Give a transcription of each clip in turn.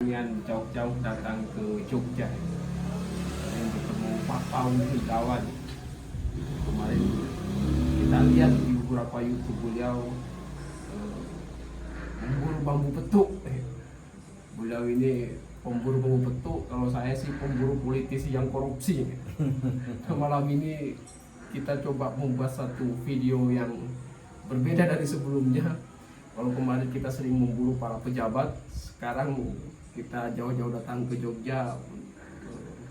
dengan jauh-jauh datang ke Jogja dan ketemu Pak Pau kawan. Kemarin kita lihat di beberapa YouTube beliau memburu bambu petuk. Beliau ini pemburu bambu petuk, kalau saya sih pemburu politisi yang korupsi. Malam ini kita coba membuat satu video yang berbeda dari sebelumnya. Kalau kemarin kita sering memburu para pejabat, sekarang kita jauh-jauh datang ke Jogja,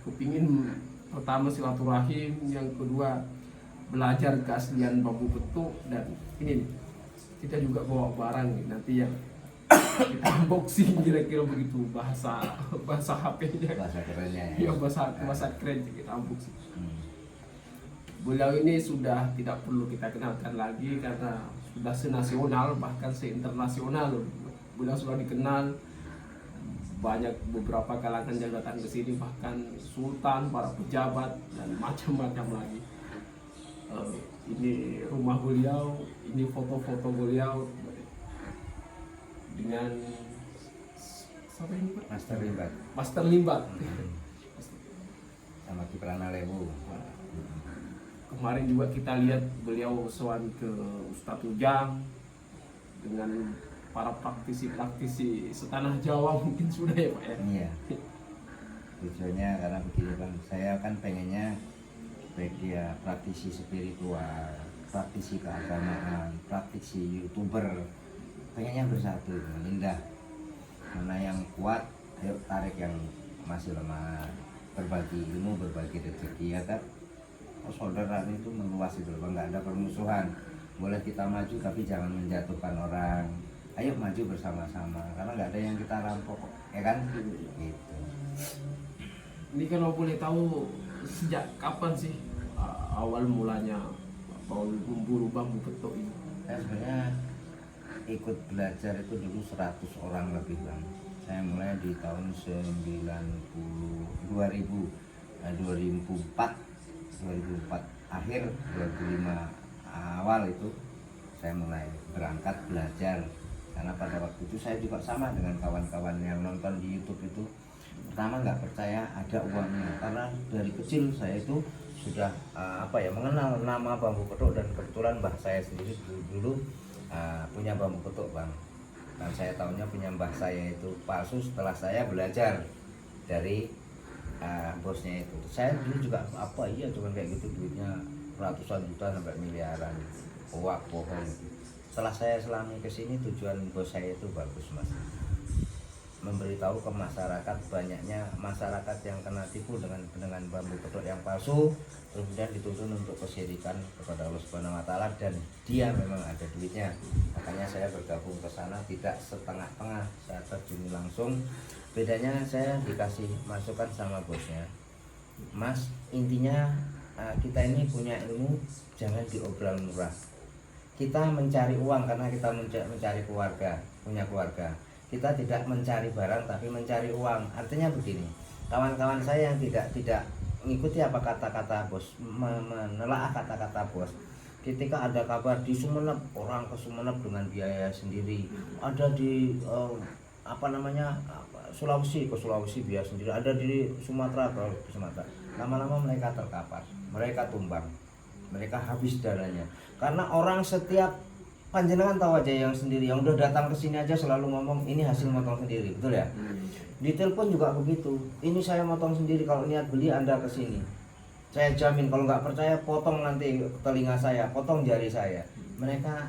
kepingin pertama silaturahim, yang kedua belajar keaslian bambu petuk, dan ini kita juga bawa barang nih, nanti yang kita unboxing kira-kira begitu bahasa HP-nya, bahasa kerennya ya, bahasa keren kita unboxing. Beliau ini sudah tidak perlu kita kenalkan lagi karena sudah senasional bahkan seinternasional. Beliau sudah dikenal, banyak beberapa kalangan yang datang ke sini, bahkan sultan, para pejabat dan macam-macam lagi. Ini rumah beliau, ini foto-foto beliau dengan siapa ini Pak? Master Limbat. Sama Kiprana Lewu. Kemarin juga kita lihat beliau sowan ke Ustadz Ujang dengan para praktisi setanah Jawa, mungkin sudah ya Pak ya? Iya. Tujuannya karena begini Bang, saya kan pengennya baik dia praktisi spiritual, praktisi keagamaan, praktisi YouTuber, pengennya bersatu, indah. Mana yang kuat, ayo tarik yang masih lemah, berbagi ilmu, berbagi rezeki, ya kan? Persaudaraan itu meluas itu, nggak ada permusuhan. Boleh kita maju tapi jangan menjatuhkan orang. Ayo maju bersama-sama, karena nggak ada yang kita rampok, ya kan? Gitu. Ini kalau boleh tahu sejak kapan sih awal mulanya memburu bambu petuk ini? Saya sebenarnya ikut belajar itu dulu 100 orang lebih Bang. Saya mulai di tahun 2004 akhir, 2005 awal itu saya mulai berangkat belajar. Karena pada waktu itu saya juga sama dengan kawan-kawan yang nonton di YouTube itu, pertama nggak percaya ada uangnya, karena dari kecil saya itu sudah mengenal nama bambu petuk, dan kebetulan mbah saya sendiri dulu punya bambu petuk Bang, dan saya tahunya punya mbah saya itu palsu setelah saya belajar dari bosnya itu. Saya dulu juga cuma kayak gitu, duitnya ratusan juta sampai miliaran, bohong. Setelah saya selami ke sini, tujuan bos saya itu bagus Mas, memberitahu ke masyarakat, banyaknya masyarakat yang kena tipu dengan bambu petuk yang palsu, kemudian dituntun untuk kesyirikan kepada Allah Subhanahu wa taala, dan dia memang ada duitnya. Makanya saya bergabung ke sana, tidak setengah-tengah, saya terjun langsung. Bedanya saya dikasih masukan sama bosnya, Mas, intinya kita ini punya ilmu, jangan diobral murah. Kita mencari uang karena kita mencari keluarga, punya keluarga. Kita tidak mencari barang tapi mencari uang. Artinya begini, kawan-kawan saya yang tidak mengikuti apa kata-kata bos, menelaah kata-kata bos, ketika ada kabar di Sumeneb, orang ke Sumeneb dengan biaya sendiri, ada di Sulawesi, ke Sulawesi biaya sendiri, ada di Sumatera ke Sumatera, lama-lama mereka terkapar, mereka tumbang, mereka habis dananya, karena orang setiap panjenengan tahu aja yang sendiri, yang udah datang ke sini aja selalu ngomong ini hasil motong sendiri, betul ya? Di telepon juga begitu, ini saya motong sendiri, kalau niat beli Anda ke sini. Saya jamin, kalau nggak percaya potong nanti telinga saya, potong jari saya. Mereka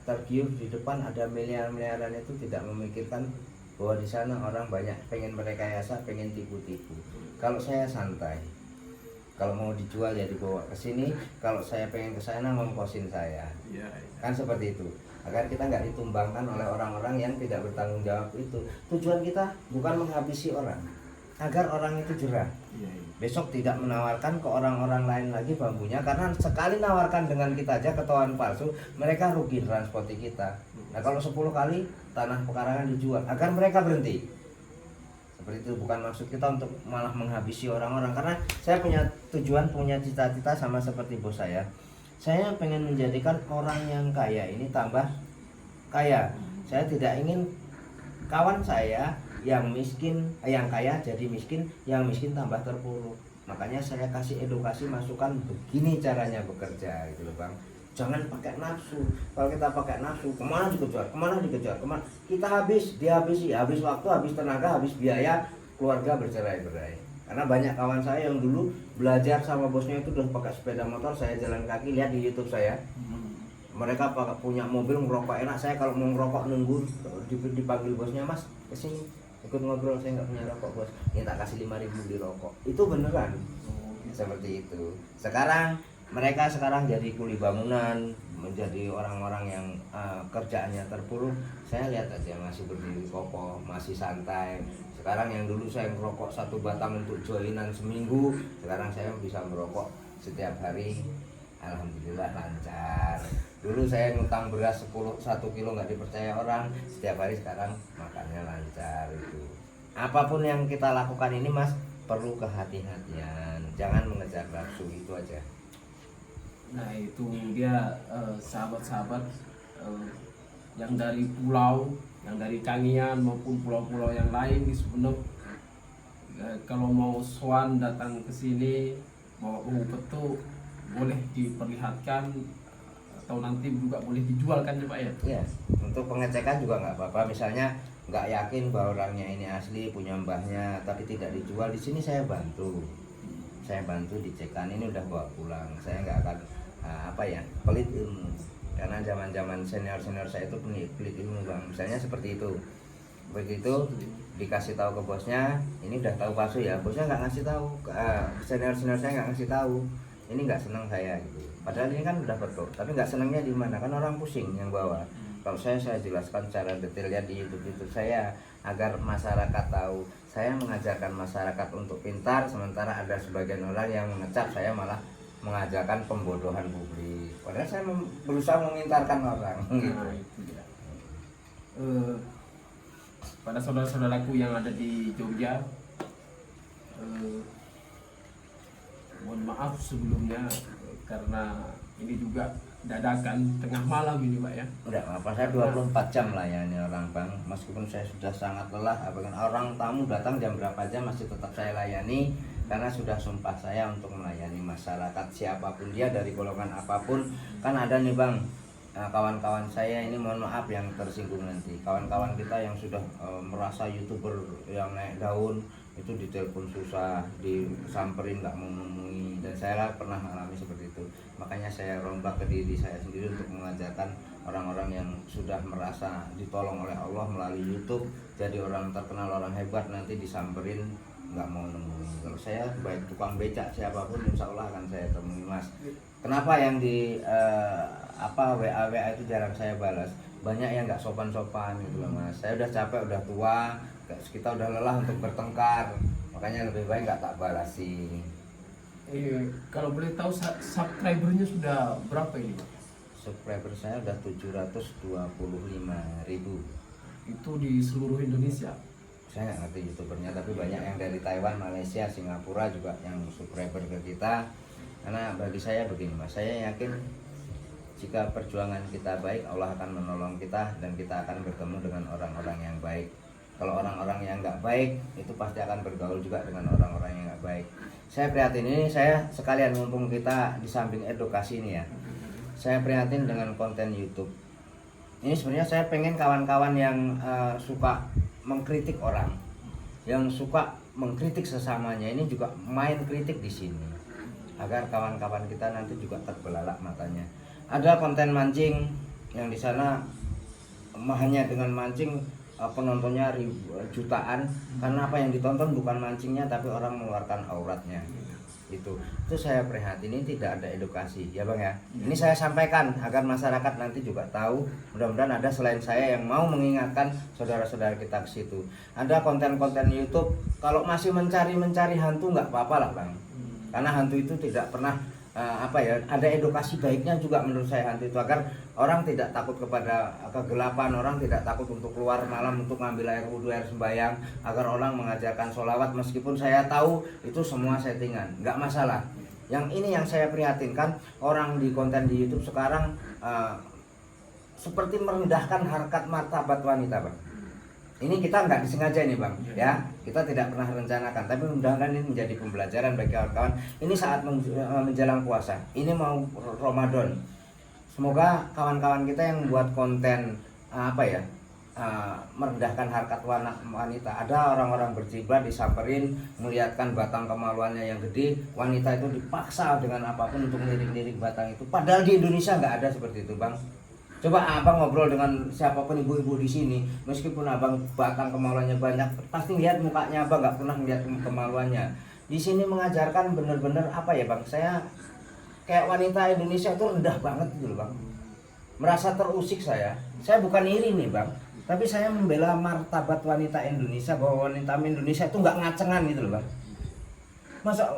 tergiur di depan ada miliar-miliaran itu, tidak memikirkan bahwa di sana orang banyak pengen merekayasa, pengen tipu-tipu. Kalau saya santai. Kalau mau dijual ya dibawa ke sini, kalau saya pengen ke sana ngongkosin saya. Kan seperti itu. Agar kita nggak ditumbangkan oleh orang-orang yang tidak bertanggung jawab itu. Tujuan kita bukan menghabisi orang, agar orang itu jerah. Besok tidak menawarkan ke orang-orang lain lagi bambunya, karena sekali nawarkan dengan kita aja ketahuan palsu, mereka rugi transporti kita. Nah kalau 10 kali tanah pekarangan dijual, agar mereka berhenti. Seperti itu, bukan maksud kita untuk malah menghabisi orang-orang, karena saya punya tujuan, punya cita-cita sama seperti bos saya. Saya pengen menjadikan orang yang kaya ini tambah kaya. Saya tidak ingin kawan saya yang miskin, yang kaya jadi miskin, yang miskin tambah terpuruk. Makanya saya kasih edukasi masukan begini caranya bekerja gitu loh Bang. Jangan pakai nafsu. Kalau kita pakai nafsu, kemana dikejar, kemana kita dihabisi, habis waktu, habis tenaga, habis biaya, keluarga bercerai-berai. Karena banyak kawan saya yang dulu belajar sama bosnya itu udah pakai sepeda motor, saya jalan kaki, lihat di YouTube saya. Mereka punya mobil ngerokok enak, saya kalau mau ngerokok nunggu dipanggil bosnya, Mas kesini ikut ngobrol, saya nggak punya rokok bos, ini tak kasih 5.000 beli rokok. Itu beneran seperti itu. Sekarang mereka jadi kuli bangunan, menjadi orang-orang yang kerjaannya terpuruk. Saya lihat aja masih berdiri kokoh, masih santai. Sekarang yang dulu saya ngerokok 1 batang untuk joinan seminggu, sekarang saya bisa merokok setiap hari. Alhamdulillah lancar. Dulu saya ngutang beras 1 kilo nggak dipercaya orang, setiap hari sekarang makannya lancar itu. Apapun yang kita lakukan ini Mas, perlu kehati-hatian, jangan mengejar nafsu, itu aja. Nah itu dia sahabat-sahabat yang dari pulau, yang dari Kangian maupun pulau-pulau yang lain di Sumeneb, kalau mau sowan datang ke sini mau petu boleh diperlihatkan atau nanti juga boleh dijual kan ya Pak ya? Iya, untuk pengecekan juga nggak apa-apa. Misalnya nggak yakin bahwa orangnya ini asli, punya mbahnya, tapi tidak dijual, di sini saya bantu. Saya bantu dicekkan, ini udah bawa pulang. Saya nggak akan pelit ilmu. Karena zaman senior saya itu pelit ilmu Bang. Misalnya seperti itu. Begitu dikasih tahu ke bosnya, ini udah tahu palsu ya. Bosnya nggak ngasih tahu, senior saya nggak ngasih tahu. Ini nggak senang saya gitu. Padahal ini kan udah betul, tapi nggak senangnya di mana? Kan orang pusing yang bawa. Kalau saya jelaskan secara detail, lihat di YouTube saya, agar masyarakat tahu. Saya mengajarkan masyarakat untuk pintar, sementara ada sebagian orang yang mengecap saya malah mengajarkan pembodohan publik. Padahal saya berusaha mengintarkan orang. Gitu. Nah, itu dia. Pada saudara-saudaraku yang ada di Jogja, mohon maaf sebelumnya karena ini juga dadakan tengah malam ini Pak ya. Udah apa, saya 24 jam layani orang Bang, meskipun saya sudah sangat lelah. Orang tamu datang jam berapa aja masih tetap saya layani, karena sudah sumpah saya untuk melayani masyarakat siapapun dia, dari golongan apapun. Kan ada nih Bang, kawan-kawan saya ini, mohon maaf yang tersinggung nanti, kawan-kawan kita yang sudah merasa YouTuber yang naik daun itu ditelepon susah, disamperin nggak mau ngomongin, dan saya pernah mengalami seperti itu. Makanya saya rombak ke diri saya sendiri untuk mengajarkan orang-orang yang sudah merasa ditolong oleh Allah melalui YouTube, jadi orang terkenal, orang hebat, nanti disamperin nggak mau nemuin. Kalau saya baik tukang becak siapapun, insya Allah akan saya temui Mas. Kenapa yang di WA itu jarang saya balas? Banyak yang nggak sopan-sopan gitu loh Mas. Saya udah capek, udah tua, kita udah lelah untuk bertengkar, makanya lebih baik nggak tak balasi. Kalau boleh tahu subscribernya sudah berapa ini Pak? Subscriber saya udah 725.000. Itu di seluruh Indonesia? Saya nggak ngerti youtubernya, tapi banyak yang dari Taiwan, Malaysia, Singapura juga yang subscriber ke kita. Karena bagi saya begini Mas, saya yakin jika perjuangan kita baik, Allah akan menolong kita dan kita akan bertemu dengan orang-orang yang baik. Kalau orang-orang yang nggak baik, itu pasti akan bergaul juga dengan orang-orang yang nggak baik. Saya prihatin ini, saya sekalian mumpung kita di samping edukasi ini ya, saya prihatin dengan konten YouTube. Ini sebenarnya saya pengen kawan-kawan yang suka mengkritik orang, yang suka mengkritik sesamanya, ini juga main kritik di sini, agar kawan-kawan kita nanti juga terbelalak matanya. Ada konten mancing yang di sana hanya dengan mancing penontonnya jutaan, karena apa yang ditonton bukan mancingnya tapi orang mengeluarkan auratnya. Itu saya prihatin, ini tidak ada edukasi ya Bang ya. Ini saya sampaikan agar masyarakat nanti juga tahu, mudah-mudahan ada selain saya yang mau mengingatkan saudara-saudara kita ke situ. Ada konten-konten YouTube, kalau masih mencari hantu nggak apa-apa lah Bang, karena hantu itu tidak pernah ada edukasi baiknya juga menurut saya hantu itu, agar orang tidak takut kepada kegelapan, orang tidak takut untuk keluar malam untuk ngambil air wudhu, air sembahyang, agar orang mengajarkan sholawat, meskipun saya tahu itu semua settingan, nggak masalah. Yang ini yang saya prihatinkan, orang di konten di YouTube sekarang seperti merendahkan harkat martabat wanita Bang. Ini kita nggak disengaja nih bang, ya kita tidak pernah rencanakan, tapi mudah-mudahan ini menjadi pembelajaran bagi kawan-kawan. Ini saat menjelang puasa, ini mau Ramadan. Semoga kawan-kawan kita yang buat konten merendahkan harkat wanita. Ada orang-orang berjilbab disamperin, melihatkan batang kemaluannya yang gede, wanita itu dipaksa dengan apapun untuk lirik-lirik batang itu. Padahal di Indonesia nggak ada seperti itu bang. Coba abang ngobrol dengan siapapun ibu-ibu di sini, meskipun abang batang kemaluannya banyak, pasti lihat mukanya abang, nggak pernah lihat kemaluannya. Di sini mengajarkan bener-bener bang, saya kayak wanita Indonesia itu rendah banget gitu loh bang. Merasa terusik saya bukan iri nih bang, tapi saya membela martabat wanita Indonesia, bahwa wanita Indonesia itu nggak ngacengan gitu loh bang. Masa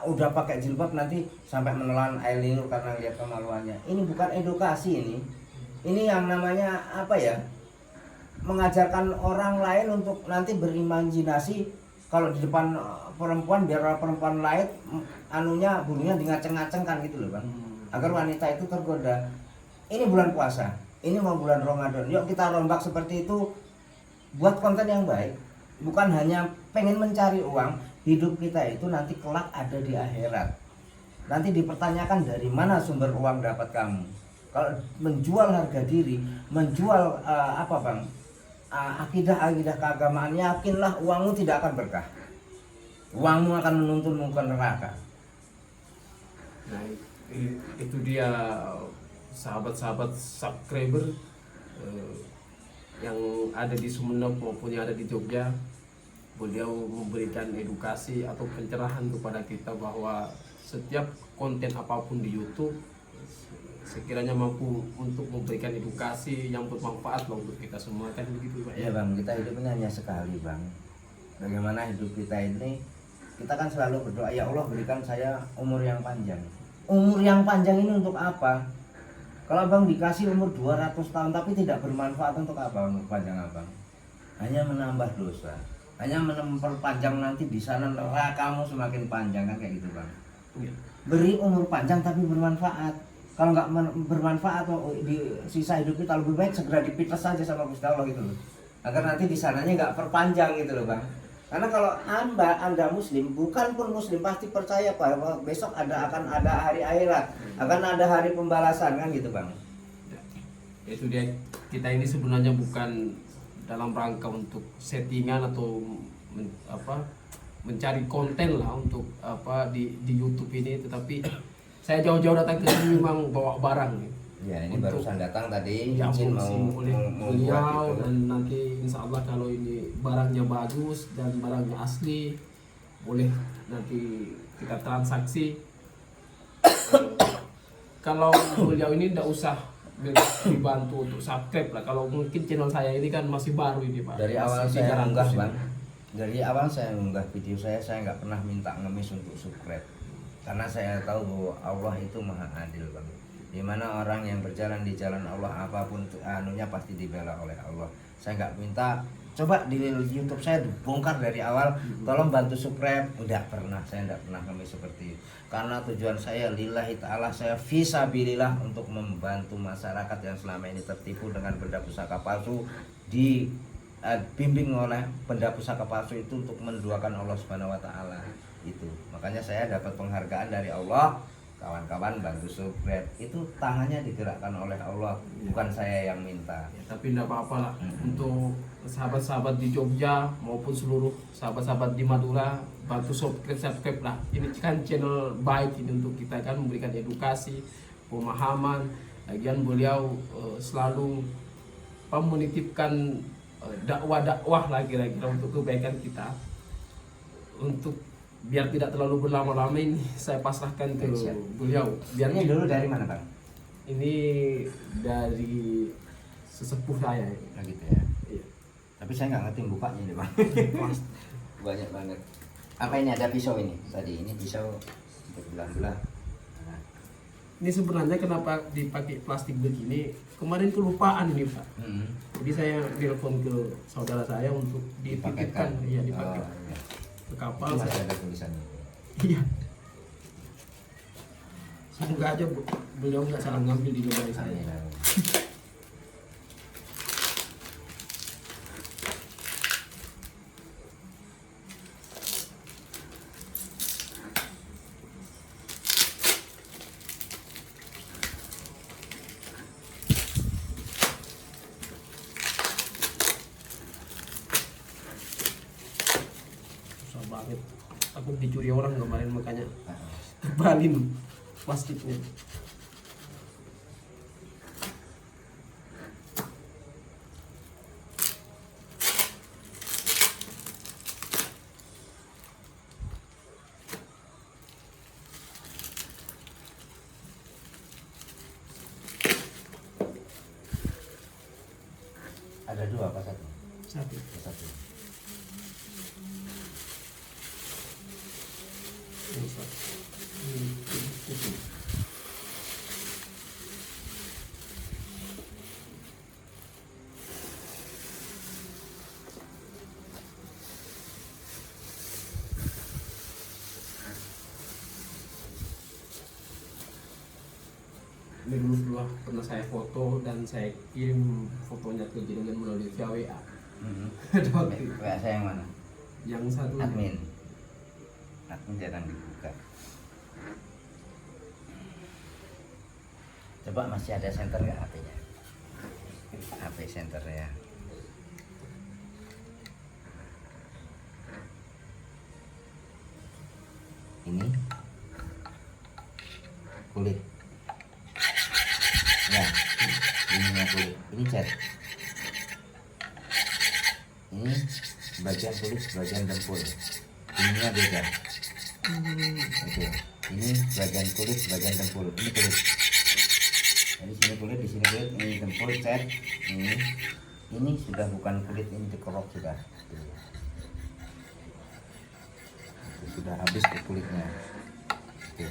udah pakai jilbab nanti sampai menelan air liur karena lihat kemaluannya. Ini bukan edukasi ini. Ini yang namanya mengajarkan orang lain untuk nanti berimajinasi kalau di depan perempuan, biar perempuan lain bulunya ngaceng-ngacengkan gitu loh bang. Agar wanita itu tergoda. Ini bulan puasa, ini mau bulan Ramadan. Yuk kita rombak seperti itu, buat konten yang baik. Bukan hanya pengen mencari uang. Hidup kita itu nanti kelak ada di akhirat. Nanti dipertanyakan dari mana sumber uang dapat kamu. Kalau menjual harga diri, menjual akidah keagamaan, yakinlah uangmu tidak akan berkah. Uangmu akan menuntunmu ke neraka. Nah, itu dia sahabat-sahabat subscriber yang ada di Sumeneb maupun yang ada di Jogja. Beliau memberikan edukasi atau pencerahan kepada kita bahwa setiap konten apapun di YouTube sekiranya mampu untuk memberikan edukasi yang bermanfaat untuk kita semua, kan begitu Pak? Ya bang, kita hidup ini hanya sekali bang. Bagaimana hidup kita ini, kita kan selalu berdoa, ya Allah berikan saya umur yang panjang. Umur yang panjang ini untuk apa? Kalau abang dikasih umur 200 tahun tapi tidak bermanfaat, untuk apa umur panjang abang? Hanya menambah dosa, hanya memperpanjang nanti di sana nerakamu semakin panjang, kan kayak gitu bang. Beri umur panjang tapi bermanfaat. Kalau nggak bermanfaat di sisa hidup kita, lebih baik segera dipites saja sama Gusti Allah gitu loh, agar nanti di sananya nggak perpanjang gitu loh bang. Karena kalau anda muslim, bukan pun muslim, pasti percaya bahwa besok akan ada hari akhirat, akan ada hari pembalasan, kan gitu bang. Itu dia, kita ini sebenarnya bukan dalam rangka untuk settingan atau mencari konten lah untuk di YouTube ini, tetapi saya jauh-jauh datang ke sini memang bawa barang. Ya ini barusan datang tadi, izin mau beliau gitu. Dan nanti insya Allah kalau ini barangnya bagus dan barangnya asli, boleh nanti kita transaksi. Kalau beliau ini tidak usah dibantu untuk subscribe lah. Kalau mungkin channel saya ini kan masih baru ini Pak. Dari awal saya unggah bang, dari awal saya unggah video saya nggak pernah minta ngemis untuk subscribe, karena saya tahu bahwa Allah itu maha adil bang. Dimana orang yang berjalan di jalan Allah, apapun pasti dibela oleh Allah. Saya nggak minta. Coba di YouTube saya dibongkar dari awal, tolong bantu subscribe. Saya nggak pernah ngemis seperti itu. Karena tujuan saya lillahi ta'ala, saya fisabilillah, untuk membantu masyarakat yang selama ini tertipu dengan benda pusaka palsu, dibimbing oleh benda pusaka palsu itu untuk menduakan Allah Subhanahu wa taala. Itu makanya saya dapat penghargaan dari Allah. Kawan-kawan bantu subscribe, itu tangannya digerakkan oleh Allah, bukan saya yang minta. Ya, tapi tidak apa-apa lah. Untuk sahabat-sahabat di Jogja maupun seluruh sahabat-sahabat di Madura, bantu subscribe lah. Ini kan channel baik ini untuk kita, kan memberikan edukasi, pemahaman. Lagian beliau selalu menitipkan dakwah-dakwah lagi untuk kebaikan kita. Untuk biar tidak terlalu berlama-lama, ini saya pasrahkan ke beliau. Biar ini dulu dari mana bang? Ini dari sesepuh saya. Nah, gitu ya. Iya. Tapi saya nggak ngerti bukanya nih bang. Banyak banget. Apa ini, ada pisau ini? Tadi ini pisau untuk belah-belah. Nah. Ini sebenarnya kenapa dipakai plastik begini? Kemarin kelupaan ini Pak. Jadi saya telepon ke saudara saya untuk dititipkan, ya dipakai. Iya. Ke kapal. Masih ada tulisannya. Iya. Semoga aja beliau nggak salah ngambil di gambar saya. banget. Aku dicuri orang kemarin makanya Nah, tebalin plastiknya. ada 2 apa 1? Satu. 1. Yang satu. Itu. Ini dulu pernah saya foto dan saya kirim fotonya ke jenengan melalui via WA. Ada waktu itu. WA saya yang mana? Yang satu Admin jarang dibuka. Coba masih ada senter nggak HP-nya? HP senternya. Ini kulit. Ya, ininya kulit. Ini cat. Ini bagian kulit, bagian dempul. Ininya beda. Oke. Ini bagian kulit, bagian dempul. Ini kulit. Jadi sini kulit, di sini kulit, ini dempul, cat. Ini sudah bukan kulit, ini dikerok sudah. Itu sudah habis ke kulitnya. Oke.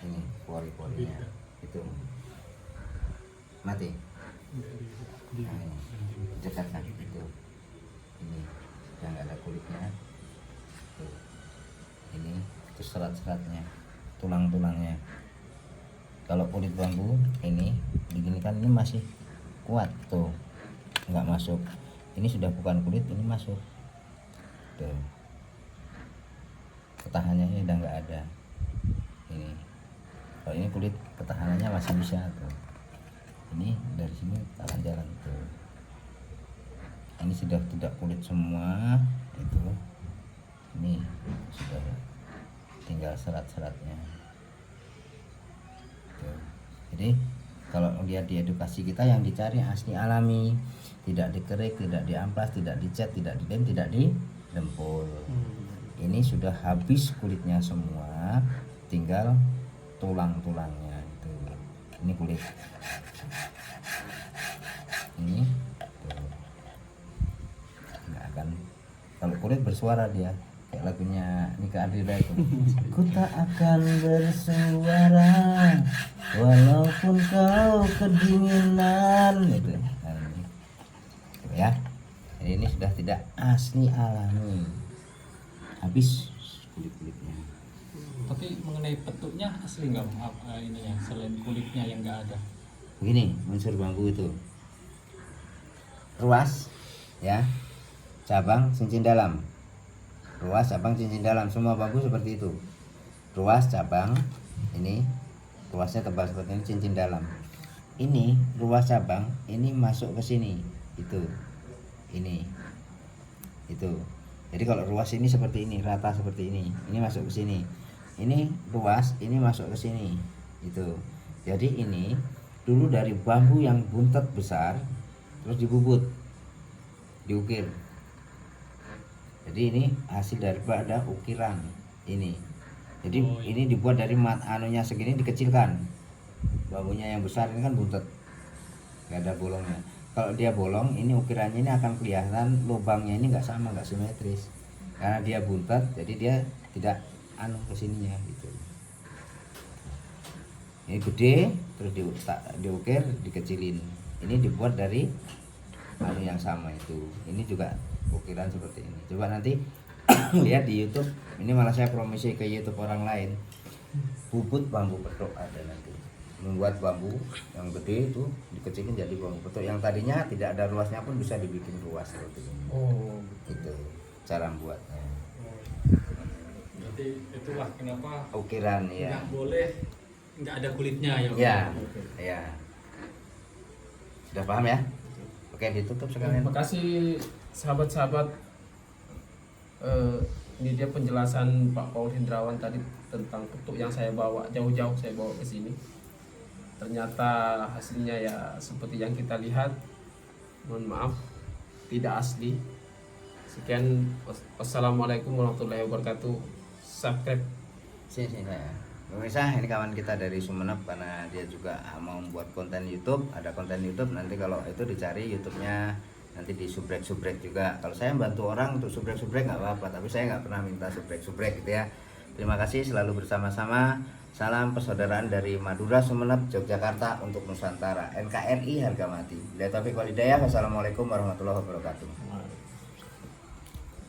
Ini pori-porinya itu mati. Nah, ini dekatkan itu. Ini yang ada kulitnya. Tuh. Ini itu serat-seratnya, tulang-tulangnya. Kalau kulit bambu ini diginikan, ini masih kuat tuh, nggak masuk. Ini sudah bukan kulit, ini masuk tuh, ketahanannya udah nggak ada. Ini kalau ini kulit, ketahanannya masih bisa tuh. Ini dari sini akan jalan tuh. Ini sudah tidak kulit semua itu. Ini sudah tinggal serat-seratnya tuh. Jadi kalau lihat di edukasi kita, yang dicari asli alami, tidak dikerik, tidak diamplas, tidak dicat, tidak dilem, tidak didempul. Ini sudah habis kulitnya semua, tinggal tulang-tulangnya itu. Ini kulit. Ini tuh. Nggak akan, kalau kulit bersuara dia kayak lagunya Nika Ardila itu. Ku tak akan bersuara walaupun kau kedinginan gitu. Nah, ini. Tuh ya. Jadi ini sudah tidak asli alami. Habis kulit-kulitnya. Tapi mengenai bentuknya asli nggak ininya, selain kulitnya yang nggak ada? Begini unsur bambu itu. Ruas ya, cabang, cincin dalam. Ruas, cabang, cincin dalam, semua bambu seperti itu. Ruas, cabang, ini ruasnya tebal seperti ini, cincin dalam. Ini ruas cabang, ini masuk ke sini, itu, ini, itu. Jadi kalau ruas ini seperti ini, rata seperti ini masuk ke sini. Ini ruas, ini masuk ke sini, itu. Jadi ini dulu dari bambu yang buntet besar, terus dibubut, diukir. Jadi ini hasil daripada ukiran ini. Jadi ini dibuat dari anunya segini, dikecilkan. Bambunya yang besar ini kan buntet, nggak ada bolongnya. Kalau dia bolong, ini ukirannya ini akan kelihatan lubangnya ini nggak sama, nggak simetris. Karena dia buntet, jadi dia tidak kesininya gitu. Ini gede, terus diukir, dikecilin. Ini dibuat dari yang sama itu. Ini juga ukiran seperti ini. Coba nanti lihat di YouTube. Ini malah saya promosi ke YouTube orang lain. Bubut bambu petok ada nanti. Membuat bambu yang gede itu dikecilin jadi bambu petok. Yang tadinya tidak ada ruasnya pun bisa dibikin ruas seperti ini. Oh, Itu cara membuatnya. Jadi itulah kenapa Ukiran ya. nggak boleh nggak ada kulitnya ya. Ya, Oke. ya. Sudah paham ya? Oke, ditutup sekalian. Terima kasih sahabat-sahabat. Ini dia penjelasan Pak Paul Hendrawan tadi tentang petuk yang saya bawa jauh-jauh saya bawa ke sini. Ternyata hasilnya ya seperti yang kita lihat. Mohon maaf, tidak asli. Sekian, wassalamualaikum warahmatullahi wabarakatuh. Subscribe. Sini saya. Pemirsa, ini kawan kita dari Sumeneb karena dia juga mau membuat konten YouTube. Ada konten YouTube, nanti kalau itu dicari YouTube-nya nanti di subrek juga. Kalau saya bantu orang untuk subrek nggak apa-apa, tapi saya nggak pernah minta subrek gitu ya. Terima kasih, selalu bersama-sama. Salam persaudaraan dari Madura, Sumeneb, Yogyakarta untuk Nusantara. NKRI harga mati. Bila taufiq wal hidayah. Wassalamualaikum warahmatullahi wabarakatuh.